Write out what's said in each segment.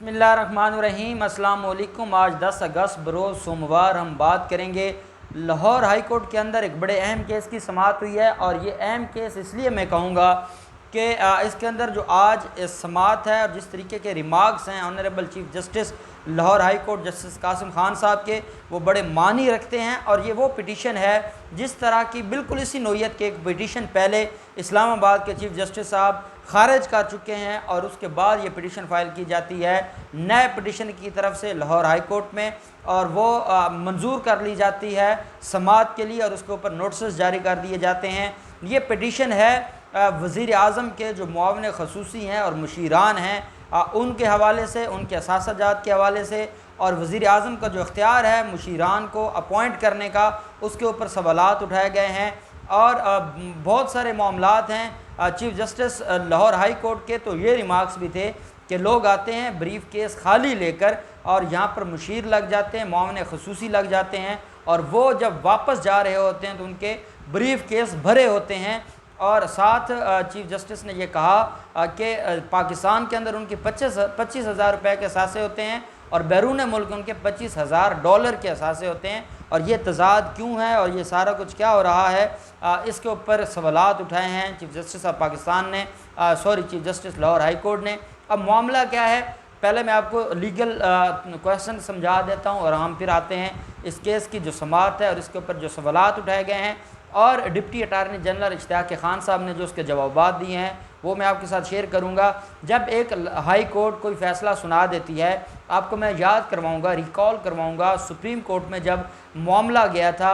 बिस्मिल्लाहिर्रहमानिर्रहीम। अस्सलाम वालेकुम। आज 10 अगस्त बरोज़ सोमवार हम बात करेंगे लाहौर हाई कोर्ट के अंदर एक बड़े अहम केस की समाअत हुई है। और ये अहम केस इसलिए मैं कहूँगा कि इसके अंदर जो आज समाअत है और जिस तरीके के रिमार्क्स हैं honourable chief justice Lahore high court justice Qasim Khan sahab के, वो बड़े मानी रखते हैं। और ये वो पिटीशन है जिस तरह की बिल्कुल इसी नोयत के एक पिटीशन पहले इस्लामाबाद के चीफ जस्टिस साहब खारिज कर चुके हैं और उसके बाद ये पिटीशन फाइल की जाती है नए पिटीशन की तरफ से लाहौर हाई कोर्ट में, और वो मंजूर कर ली जाती है समाअत के लिए और उसके ऊपर नोटिस जारी कर दिए जाते हैं। ये पिटीशन है वज़ीर आज़म के जो मुआवन खसूसी हैं और मुशीरान हैं उनके हवाले से, उनके असासाजात के हवाले से, और वज़ीर आज़म का जो इख्तियार है मुशीरान को अपॉइंट करने का, उसके ऊपर सवालात उठाए गए हैं। और बहुत सारे मामलात हैं chief justice Lahore high court के। तो ये रिमार्क्स भी थे कि लोग आते हैं ब्रीफ केस खाली लेकर और यहाँ पर मुशीर लग जाते हैं, मुआवन खसूसी लग जाते हैं, और वो जब वापस जा रहे होते हैं तो उनके ब्रीफ केस भरे होते हैं। और साथ चीफ जस्टिस ने यह कहा कि पाकिस्तान के अंदर उनके 25,000 रुपये के असासे होते हैं और बैरून मुल्क उनके $25,000 के असासे होते हैं। और ये तज़ाद क्यों है और ये सारा कुछ क्या हो रहा है, इसके ऊपर सवालात उठाए हैं चीफ जस्टिस ऑफ पाकिस्तान ने, chief justice Lahore high court ने। अब मामला क्या है, पहले मैं आपको लीगल क्वेश्चन समझा देता हूँ और हम फिर आते हैं इस केस की जो समाअत है और इसके ऊपर जो सवालात उठाए गए हैं और deputy attorney general Ishtiaq Khan sahab ने जो उसके जवाबात दिए हैं वो मैं आपके साथ शेयर करूंगा। जब एक हाई कोर्ट कोई फ़ैसला सुना देती है, आपको मैं याद करवाऊंगा, रिकॉल करवाऊंगा, सुप्रीम कोर्ट में जब मामला गया था,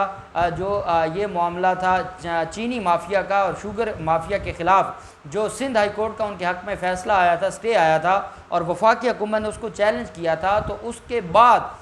ये मामला था चीनी माफिया का और शुगर माफिया के ख़िलाफ़, जो सिंध हाई कोर्ट का उनके हक़ में फ़ैसला आया था, स्टे आया था, और वफाकी हुकूमत ने उसको चैलेंज किया था। तो उसके बाद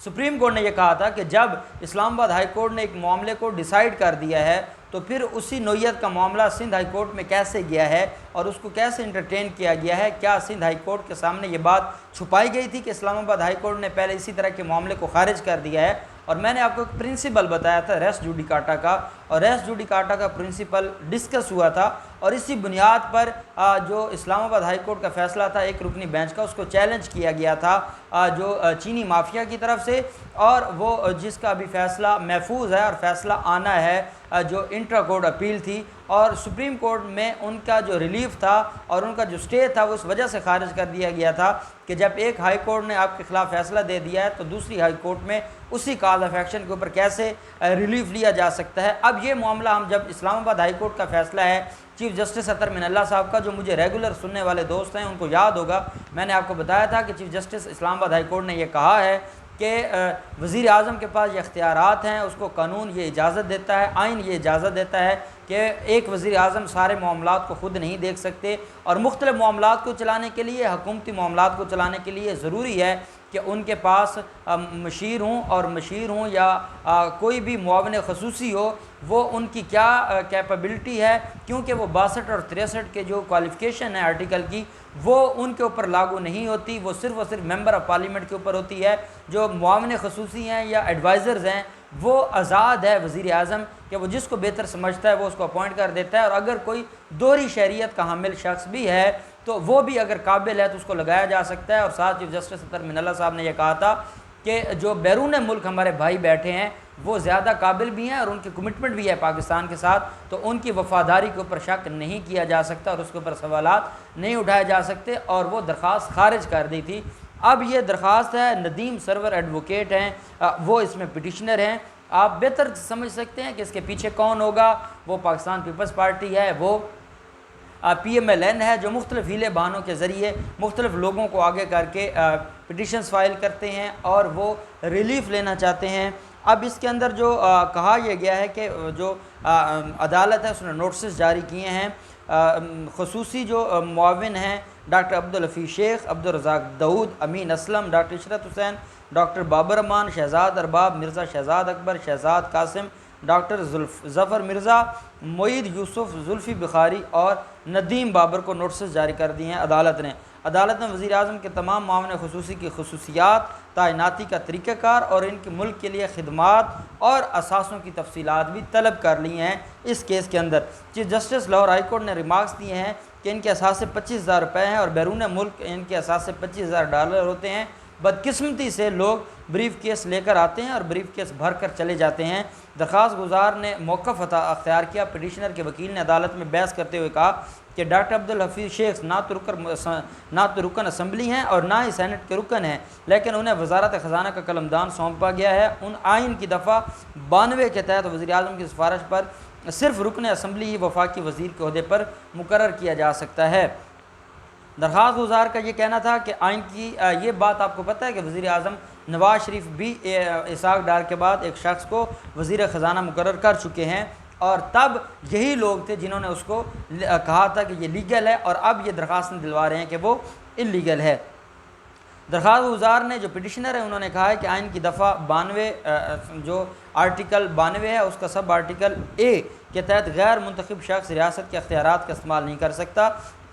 सुप्रीम कोर्ट ने यह कहा था कि जब इस्लामाबाद हाई कोर्ट ने एक मामले को डिसाइड कर दिया है तो फिर उसी नोयत का मामला सिंध हाई कोर्ट में कैसे गया है और उसको कैसे इंटरटेन किया गया है। क्या सिंध हाई कोर्ट के सामने ये बात छुपाई गई थी कि इस्लामाबाद हाई कोर्ट ने पहले इसी तरह के मामले को खारिज कर दिया है। और मैंने आपको एक प्रिंसिपल बताया था रेस जुडिकाटा का, और रेस जुडिकाटा का प्रिंसिपल डिस्कस हुआ था और इसी बुनियाद पर जो इस्लामाबाद हाई कोर्ट का फ़ैसला था एक रुकनी बेंच का, उसको चैलेंज किया गया था जो चीनी माफिया की तरफ से, और वो जिसका अभी फ़ैसला महफूज है और फ़ैसला आना है जो इंट्रा कोर्ट अपील थी। और सुप्रीम कोर्ट में उनका जो रिलीफ था और उनका जो स्टे था वो इस वजह से खारिज कर दिया गया था कि जब एक हाई कोर्ट ने आपके ख़िलाफ़ फ़ैसला दे दिया है तो दूसरी हाई कोर्ट में उसी काज ऑफ एक्शन के ऊपर कैसे रिलीफ लिया जा सकता है। अब ये मामला हम जब इस्लामाबाद हाई कोर्ट का फ़ैसला है चीफ जस्टिस अतर मिनल्ला साहब का, जो मुझे रेगुलर सुनने वाले दोस्त हैं उनको याद होगा, मैंने आपको बताया था कि chief justice Islamabad high court ने यह कहा है कि वज़ीर आज़म के पास ये इख्तियारात हैं, उसको कानून ये इजाज़त देता है, आइन ये इजाज़त देता है कि एक वज़ीर आज़म सारे मामलात को ख़ुद नहीं देख सकते, और मुख्तलिफ़ मामलात को चलाने के लिए, हुकूमती मामलात को चलाने के लिए ज़रूरी है कि उनके पास मशीर हों, और मशीर हों या कोई भी मुआवन खसूसी हो, वो उनकी क्या कैपेबिलिटी है, क्योंकि वो 62 और 63 के जो क्वालिफ़िकेशन है आर्टिकल की वो उनके ऊपर लागू नहीं होती, वो सिर्फ़ और सिर्फ मेंबर ऑफ़ पार्लियामेंट के ऊपर होती है। जो मुआवन खसूसी हैं या एडवाइज़र्स हैं वो आज़ाद है वज़ीर आज़म कि वो जिसको बेहतर समझता है वो उसको अपॉइंट कर देता है, और अगर कोई दोहरी शरीयत का हामिल शख्स भी है तो वो भी अगर काबिल है तो उसको लगाया जा सकता है। और साथ चीफ जस्टिस अतर मिनल्ला साहब ने यह कहा था कि जो बैरून मुल्क हमारे भाई बैठे हैं वो ज़्यादा काबिल भी हैं और उनकी कमिटमेंट भी है पाकिस्तान के साथ, तो उनकी वफ़ादारी के ऊपर शक नहीं किया जा सकता और उसके ऊपर सवालात नहीं उठाए जा सकते, और वो दरख्वास्त खारिज कर दी थी। अब ये दरख्वास्त है, नदीम सरवर एडवोकेट हैं, वो इसमें पिटिशनर हैं। आप बेहतर समझ सकते हैं कि इसके पीछे कौन होगा, वो पाकिस्तान पीपल्स पार्टी है, वो PMLN है, जो मुख्तलिफ़ हीले बहानों के ज़रिए मुख्तलिफ़ लोगों को आगे करके पिटिशन्स फाइल करते हैं और वो रिलीफ़ लेना चाहते हैं। अब इसके अंदर जो कहा यह गया है कि जो अदालत है उसने नोटिस जारी किए हैं खसूसी जो मुआविन हैं doctor Abdul Hafeez Sheikh, Abdul Razzaq Dawood, Amin Aslam, doctor Ishrat Hussain, doctor Babar Rehman, Shahzad Arbab, Mirza Shahzad Akbar, Shahzad Qasim, doctor Zafar Mirza, Moeed Yusuf, Zulfi Bukhari और नदीम बाबर को नोटिस जारी कर दिए हैं अदालत ने। अदालत ने वज़ीर आज़म के तमाम मामले खसूसी की खसूसियात, तैनाती का तरीक़ाकार और इनके मुल्क के लिए खिदमात और असासों की तफसीलात भी तलब कर ली हैं। इस केस के अंदर chief justice Lahore high court ने रिमार्क्स दिए हैं कि इनके असासे $25,000 हैं और बैरून मुल्क इनके असासे $25,000 होते हैं। बदकिस्मती से लोग ब्रीफ केस लेकर आते हैं और ब्रीफ केस भर कर चले जाते हैं। दरख्वास्त गुजार ने मौक़िफ़ अख्तियार किया। पिटिशनर के वकील ने अदालत में बहस करते हुए कहा कि डॉक्टर अब्दुल हफीज़ शेख ना तो रुकन असम्बली हैं और ना ही सैनेट के रुकन हैं, लेकिन उन्हें वजारत ख़जाना का कलमदान सौंपा गया है। उन आइन की दफ़ा 92 के तहत वज़ीर आज़म की सिफारिश पर सिर्फ रुकन असम्बली ही वफाकी वज़ीर के अहदे पर मुकर्रर किया जा सकता है। दरख्वास्त गुजार का ये कहना था कि आइन की ये बात आपको पता है कि वज़ीर आज़म नवाज़ शरीफ भी इसाक डार के बाद एक शख्स को वज़ीर ख़जाना मुकर्रर कर चुके हैं और तब यही लोग थे जिन्होंने उसको कहा था कि ये लीगल है और अब ये दरख्वास्त दिलवा रहे हैं कि वो इल्लीगल है। दरख्वास्त गुजार ने जो पिटिशनर है उन्होंने कहा है कि आइन की दफ़ा 92 जो आर्टिकल 92 है उसका सब आर्टिकल ए के तहत गैर मुंतखब शख्स रियासत के अख्तियारात का इस्तेमाल नहीं कर सकता।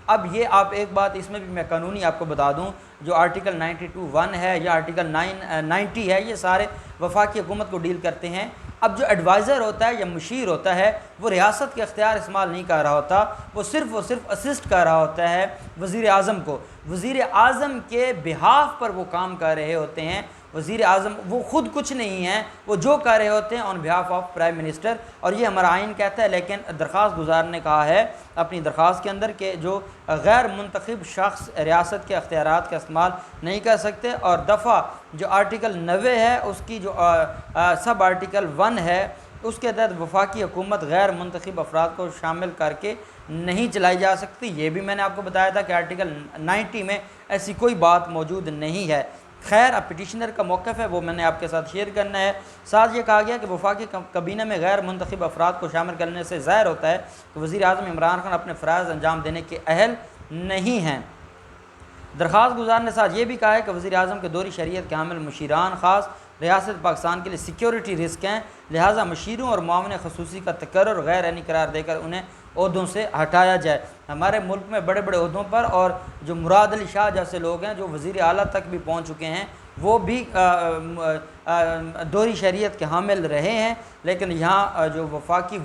अब ये आप एक बात इसमें भी मैं कानूनी आपको बता दूं, जो आर्टिकल 92(1) है या आर्टिकल 90 है, ये सारे वफाकी हुकूमत को डील करते हैं। अब जो एडवाइज़र होता है या मुशीर होता है वो रियासत के अख्तियार इस्तेमाल नहीं कर रहा होता, वो सिर्फ असिस्ट कर रहा होता है वज़ीर आज़म को। वज़ीर आज़म के बिहाफ पर वो काम कर रहे होते हैं। वज़ीर आज़म वो ख़ुद कुछ नहीं है, वो जो कर रहे होते हैं on behalf of prime minister, और ये हमारा आइन कहता है। लेकिन दरख्वास्त गुजार ने कहा है अपनी दरख्वास्त के अंदर कि जो गैर मुंतखब शख्स रियासत के अख्तियारात का इस्तेमाल नहीं कर सकते, और दफ़ा जो आर्टिकल 90 है उसकी जो सब आर्टिकल 1 है उसके तहत वफाकी हुकूमत गैर मुंतखब अफराद को शामिल करके नहीं चलाई जा सकती। ये भी मैंने आपको बताया था कि आर्टिकल 90 में ऐसी कोई बात मौजूद नहीं है। खैर, अब पिटिशनर का मौक़िफ़ है वो मैंने आपके साथ शेयर करना है। साथ ये कहा गया कि वफाकी कबीना में गैर मुंतखब अफराद को शामिल करने से ज़ाहिर होता है कि वज़ीर आज़म इमरान खान अपने फ़राइज़ अंजाम देने के अहल नहीं हैं। दरख्वास्त गुजार ने साथ ये भी कहा है कि वज़ीर आज़म के दौरी शरीयत के हामिल मुशीरान ख़ास रियासत पाकिस्तान के लिए सिक्योरिटी रिस्क हैं, लिहाजा मशीरों और मामले खसूसी का तकर्रुर गैर ऐनी करार देकर उन्हें ओहदों से हटाया जाए। हमारे मुल्क में बड़े बड़े ओहदों पर और जो मुराद अली शाह जैसे लोग हैं जो वज़ीर आला तक भी पहुँच चुके हैं वो भी दोहरी शरीयत के हामिल रहे हैं, लेकिन यहाँ जो वफाकी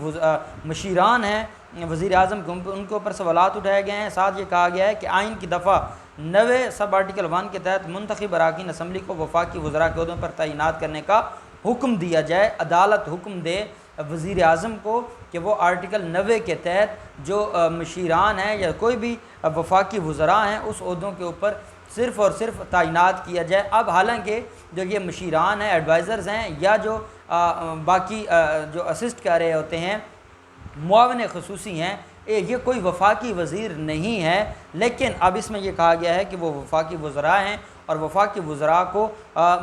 मशीरान हैं वज़ीर आज़म के उनके ऊपर सवालात उठाए गए हैं। साथ ये कहा गया है कि आइन की दफ़ा 90 सब आर्टिकल 1 के तहत मुंतखब अरकान असम्बली को वफाकी वज़रा के ओहदों पर तैनात करने का हुक्म दिया जाए। अदालत हुक्म दे वज़ीर आज़म को कि वो आर्टिकल 90 के तहत जो मशीरान हैं या कोई भी वफाकी वज़रा हैं उस ओहदों के ऊपर सिर्फ़ और सिर्फ तैनात किया जाए। अब हालांकि जो ये मशीरान हैं, एडवाइज़र्स हैं या जो बाकी जो असिस्ट कर रहे होते हैं मुआवन खसूसी हैं, ये कोई वफाकी वज़ीर नहीं है, लेकिन अब इसमें यह कहा गया है कि वो वफाकी वज़रा हैं और वफाकी वज़रा को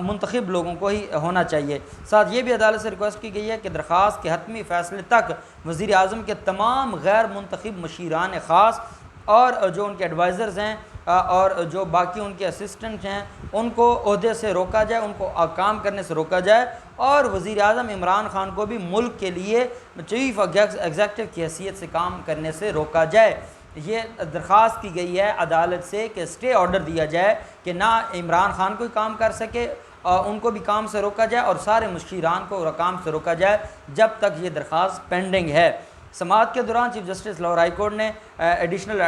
मुंतखब लोगों को ही होना चाहिए। साथ ये भी अदालत से रिक्वेस्ट की गई है कि दरख्वास्त के हतमी फ़ैसले तक वज़ीर आज़म के तमाम गैर मुंतखब मशीरान ख़ास और जो उनके एडवाइज़र्स हैं और जो बाकी उनके असिस्टेंट हैं उनको ओहदे से रोका जाए, उनको काम करने से रोका जाए, और वज़ीर आज़म इमरान खान को भी मुल्क के लिए चीफ़ एग्जेक्टिव की हैसियत से काम करने से रोका जाए। ये दरख्वास्त की गई है अदालत से कि स्टे ऑर्डर दिया जाए कि ना इमरान खान कोई काम कर सके, उनको भी काम से रोका जाए और सारे मुशीरान को काम से रोका जाए जब तक ये दरख्वास्त पेंडिंग है। समाअत के दौरान chief justice Lahore high court ने एडिशनल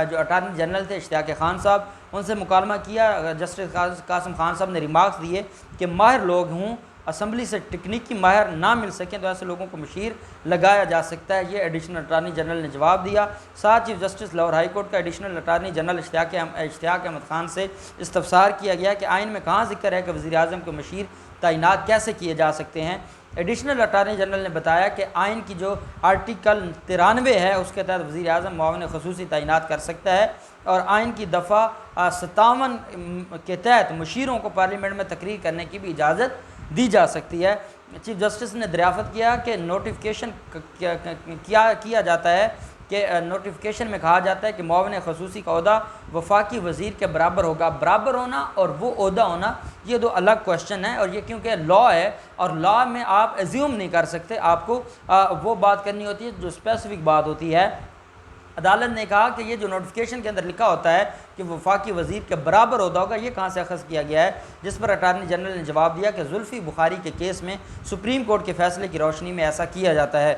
जो अटारनी जनरल थे इश्तियाक खान साहब, उनसे मुकालमा किया। जस्टिस कासिम खान साहब ने रिमार्क्स दिए कि माहिर लोग हों, असम्बली से टेक्निकी माहिर ना मिल सकें तो ऐसे लोगों को मशीर लगाया जा सकता है। ये एडिशनल अटारनी जनरल ने जवाब दिया। साथ chief justice Lahore high court का additional attorney general Ishtiaq Ahmed Khan से इस्तफसार किया गया कि आइन में कहाँ जिक्र है कि वज़ीर आज़म के मशीर तैनात कैसे किए जा सकते हैं। एडिशनल अटारनी जनरल ने बताया कि आइन की जो आर्टिकल 93 है उसके तहत वज़ीर आज़म मुआवन खसूसी तैनात कर सकता है और आइन की दफ़ा 57 के तहत मशीरों को पार्लियामेंट में तकरीर करने की भी इजाज़त दी जा सकती है। चीफ जस्टिस ने दरियाफ़त किया कि नोटिफिकेशन किया जाता है कि नोटिफिकेशन में कहा जाता है कि मुआवन खसूसी का ओहदा वफाकी वज़ीर के बराबर होगा। बराबर होना और वो ओहदा होना ये दो अलग क्वेश्चन है, और ये क्योंकि लॉ है और लॉ में आप एज्यूम नहीं कर सकते, आपको वो बात करनी होती है जो स्पेसिफिक बात होती है। अदालत ने कहा कि ये जो नोटिफिकेशन के अंदर लिखा होता है कि वफाकी वज़ीर के बराबर होता होगा, ये कहाँ से अखज़ किया गया है, जिस पर अटारनी जनरल ने जवाब दिया कि जुल्फ़ी बुखारी के केस में सुप्रीम कोर्ट के फैसले की रोशनी में ऐसा किया जाता है।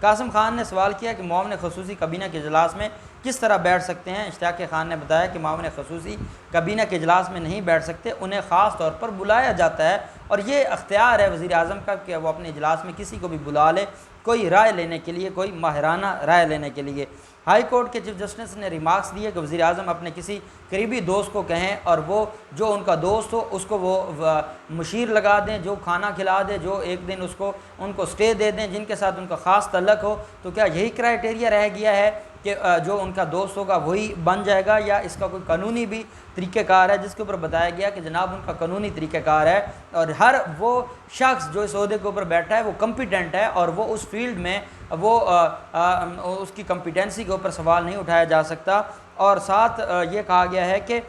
कासिम खान ने सवाल किया कि मुआवन खसूसी कबीना के इजलास में किस तरह बैठ सकते हैं। इश्तियाक खान ने बताया कि मामून खसूसी काबीना के इजलास में नहीं बैठ सकते, उन्हें ख़ास तौर पर बुलाया जाता है और ये अख्तियार है वज़ीर आज़म का कि वो अपने इजलास में किसी को भी बुला ले, कोई राय लेने के लिए, कोई माहिराना राय लेने के लिए। हाई कोर्ट के चीफ जस्टिस ने रिमार्क्स दिए कि वज़ीर आज़म अपने किसी करीबी दोस्त को कहें और वो जो उनका दोस्त हो उसको वो मुशीर लगा दें, जो खाना खिला दे, जो एक दिन उसको उनको स्टे दे दें, जिनके साथ उनका ख़ास तल्लक हो। तो क्या यही क्राइटेरिया रह गया है कि जो उनका दोस्त होगा वही बन जाएगा, या इसका कोई कानूनी भी तरीक़ेकार है जिसके ऊपर बताया गया कि जनाब उनका कानूनी तरीक़ेकार है और हर वो शख्स जो इस ओहदे के ऊपर बैठा है वो कम्पिटेंट है और वो उस फील्ड में वो उसकी कम्पिटेंसी के ऊपर सवाल नहीं उठाया जा सकता। और साथ ये कहा गया है कि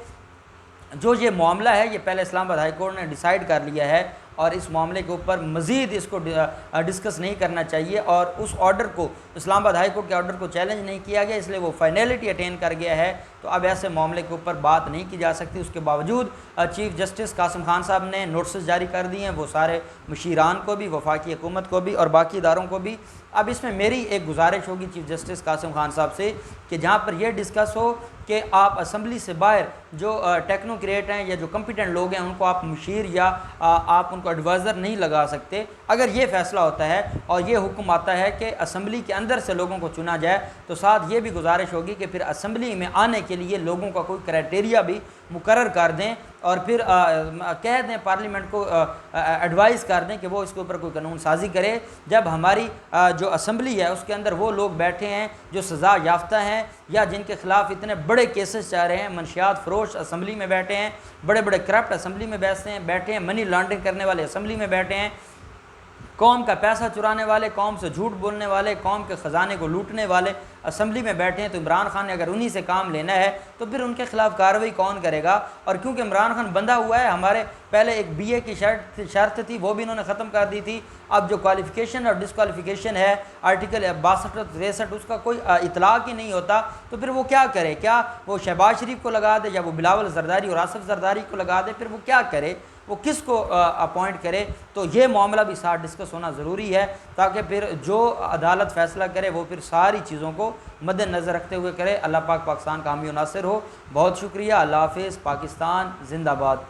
जो ये मामला है ये पहले इस्लामाबाद हाई कोर्ट ने डिसाइड कर लिया है और इस मामले के ऊपर मज़ीद इसको डिस्कस नहीं करना चाहिए और उस ऑर्डर को, इस्लामाबाद हाई कोर्ट के ऑर्डर को चैलेंज नहीं किया गया, इसलिए वो फाइनलिटी अटेन कर गया है। तो अब ऐसे मामले के ऊपर बात नहीं की जा सकती। उसके बावजूद चीफ जस्टिस कासिम खान साहब ने नोटिस जारी कर दिए हैं, वो सारे मुशीरान को भी, वफाकी हुकूमत को भी और बाकी इदारों को भी। अब इसमें मेरी एक गुजारिश होगी चीफ जस्टिस कासिम खान साहब से कि जहाँ पर यह डिस्कस हो कि आप असम्बली से बाहर जो टेक्नोक्रेट हैं या जो कम्पिटेंट लोग हैं उनको आप मुशीर या आप उनको एडवाइज़र नहीं लगा सकते। अगर ये फ़ैसला होता है और ये हुक्म आता है कि असम्बली के अंदर से लोगों को चुना जाए, तो साथ ये भी गुजारिश होगी कि फिर असम्बली में आने के लिए लोगों का कोई क्राइटेरिया भी मुकर्रर कर दें और फिर कह दें पार्लियामेंट को एडवाइस कर दें कि वो इसके ऊपर कोई कानून साजी करे। जब हमारी जो असम्बली है उसके अंदर वो लोग बैठे हैं जो सज़ा याफ्ता हैं या जिनके ख़िलाफ़ इतने बड़े केसेस जा रहे हैं, मनशियात फ़रोश असम्बली में बैठे हैं, बड़े बड़े करप्ट असम्बली में बैठे हैं, मनी लॉन्ड्रिंग करने वाले असम्बली में बैठे हैं, कौम का पैसा चुराने वाले, कौम से झूठ बोलने वाले, कौम के ख़जाने को लूटने वाले असम्बली में बैठे हैं। तो इमरान खान ने अगर उन्हीं से काम लेना है तो फिर उनके ख़िलाफ़ कार्रवाई कौन करेगा। और क्योंकि इमरान खान बंधा हुआ है, हमारे पहले एक BA की शर्त थी वो भी इन्होंने ख़त्म कर दी थी। अब जो क्वालिफ़िकेशन और डिसक्वालिफ़िकेशन है आर्टिकल 62 और 63 उसका कोई इतलाक़ ही नहीं होता, तो फिर वो क्या करे? क्या वो शहबाज शरीफ को लगा दे या वो बिलावल जरदारी और आसफ जरदारी को लगा दे? फिर वो क्या करे, वो किसको अपॉइंट करे? तो ये मामला भी साथ डिस्कस होना ज़रूरी है ताकि फिर जो अदालत फ़ैसला करे वो फिर सारी चीज़ों को मद्देनज़र रखते हुए करे। अल्लाह पाक पाकिस्तान का हामी नासिर हो। बहुत शुक्रिया। अल्लाह हाफ़िज़। पाकिस्तान ज़िंदाबाद।